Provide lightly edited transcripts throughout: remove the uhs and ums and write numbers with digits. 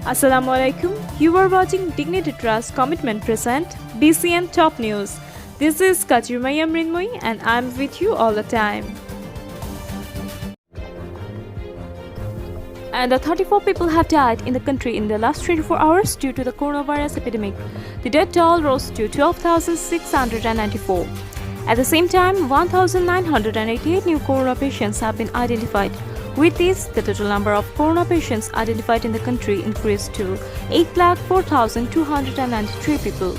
Assalamualaikum. You are watching Dignity Trust Commitment Present BCN Top News. This is Kachirmaya Mrinmoy and I'm with you all the time. And 34 people have died in the country in the last 24 hours due to the coronavirus epidemic. The death toll rose to 12,694. At the same time, 1,988 new corona patients have been identified. With this, the total number of corona patients identified in the country increased to 8,04,293 people.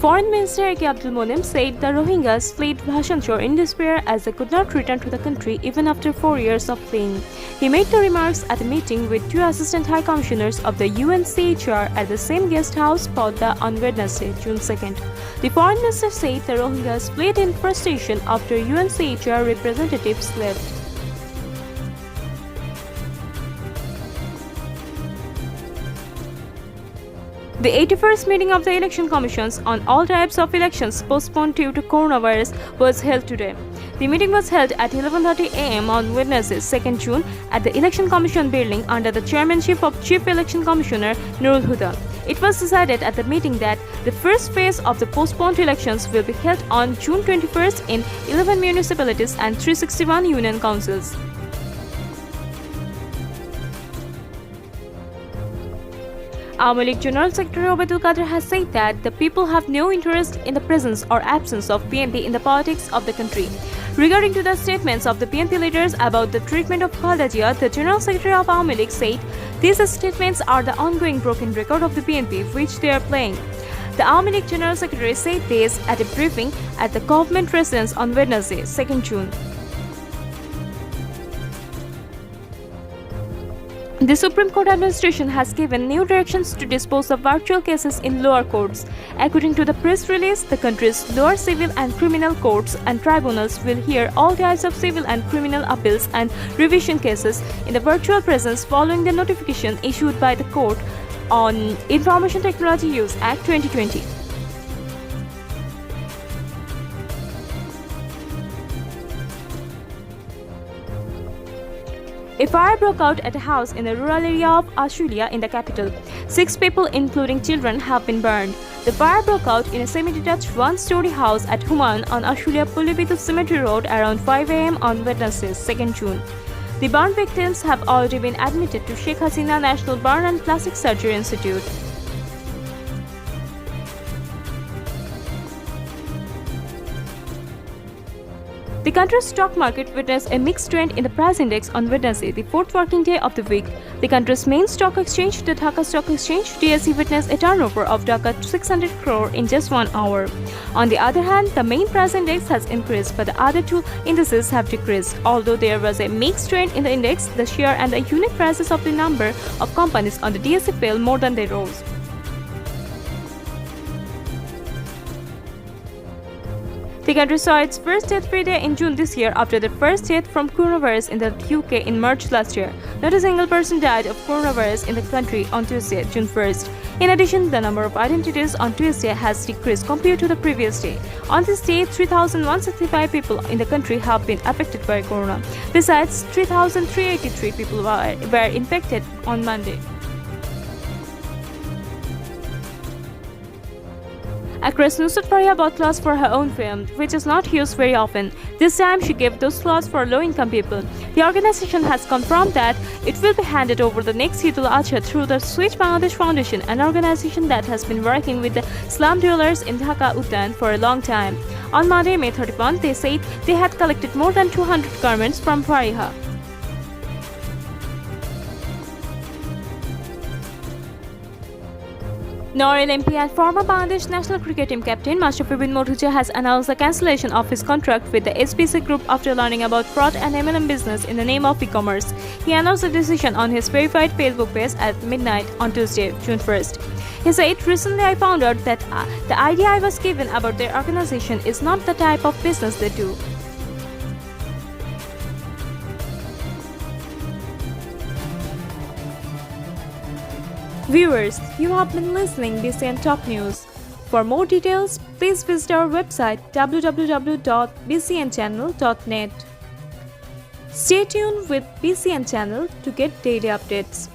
Foreign Minister A.K. Abdul Monem said the Rohingyas fled Bhasanchar in despair as they could not return to the country even after 4 years of fleeing. He made the remarks at a meeting with two Assistant High Commissioners of the UNHCR at the same guest house, Podda, on Wednesday, June 2nd. The Foreign Minister said the Rohingyas fled in frustration after UNHCR representatives left. The 81st meeting of the Election Commissions on all types of elections postponed due to coronavirus was held today. The meeting was held at 11:30 a.m. on Wednesday, 2nd June at the Election Commission building under the chairmanship of Chief Election Commissioner Nurul Huda. It was decided at the meeting that the first phase of the postponed elections will be held on June 21st in 11 municipalities and 361 union councils. Awami League General Secretary Obaidul Qadir has said that the people have no interest in the presence or absence of PNP in the politics of the country. Regarding to the statements of the PNP leaders about the treatment of Khaleda Zia, the General Secretary of Awami League said these statements are the ongoing broken record of the PNP which they are playing. The Awami League General Secretary said this at a briefing at the government residence on Wednesday, 2nd June. The Supreme Court administration has given new directions to dispose of virtual cases in lower courts. According to the press release, the country's lower civil and criminal courts and tribunals will hear all types of civil and criminal appeals and revision cases in the virtual presence following the notification issued by the court on Information Technology Use Act 2020. A fire broke out at a house in the rural area of Ashulia in the capital. 6 people, including children, have been burned. The fire broke out in a semi-detached one-story house at Human on Ashulia Pulibidu Cemetery Road around 5 a.m. on Wednesday, 2nd June. The burn victims have already been admitted to Sheikh Hasina National Burn and Plastic Surgery Institute. The country's stock market witnessed a mixed trend in the price index on Wednesday, the 4th working day of the week. The country's main stock exchange, the Dhaka Stock Exchange, DSE, witnessed a turnover of Dhaka 600 crore in just 1 hour. On the other hand, the main price index has increased, but the other two indices have decreased. Although there was a mixed trend in the index, the share and the unit prices of the number of companies on the DSE fell more than they rose. The country saw its first death-free day in June this year after the first death from coronavirus in the UK in March last year. Not a single person died of coronavirus in the country on Tuesday, June 1st. In addition, the number of identities on Tuesday has decreased compared to the previous day. On this day, 3,165 people in the country have been affected by corona. Besides, 3,383 people were infected on Monday. Actress Nusrat Faria bought clothes for her own film, which is not used very often. This time, she gave those clothes for low-income people. The organization has confirmed that it will be handed over the next Eid al-Adha through the Switch Bangladesh Foundation, an organization that has been working with the slum dwellers in Dhaka Uddan for a long time. On Monday, May 31, they said they had collected more than 200 garments from Faria. Norway MP and former Bangladesh national cricket team captain Mashrafi bin Mortuja has announced the cancellation of his contract with the SPC Group after learning about fraud and MLM business in the name of e-commerce. He announced the decision on his verified Facebook page at midnight on Tuesday, June 1st. He said, "Recently I found out that the idea I was given about their organization is not the type of business they do. Viewers, you have been listening BCN Top News. For more details, please visit our website www.bcnchannel.net. Stay tuned with BCN channel to get daily updates.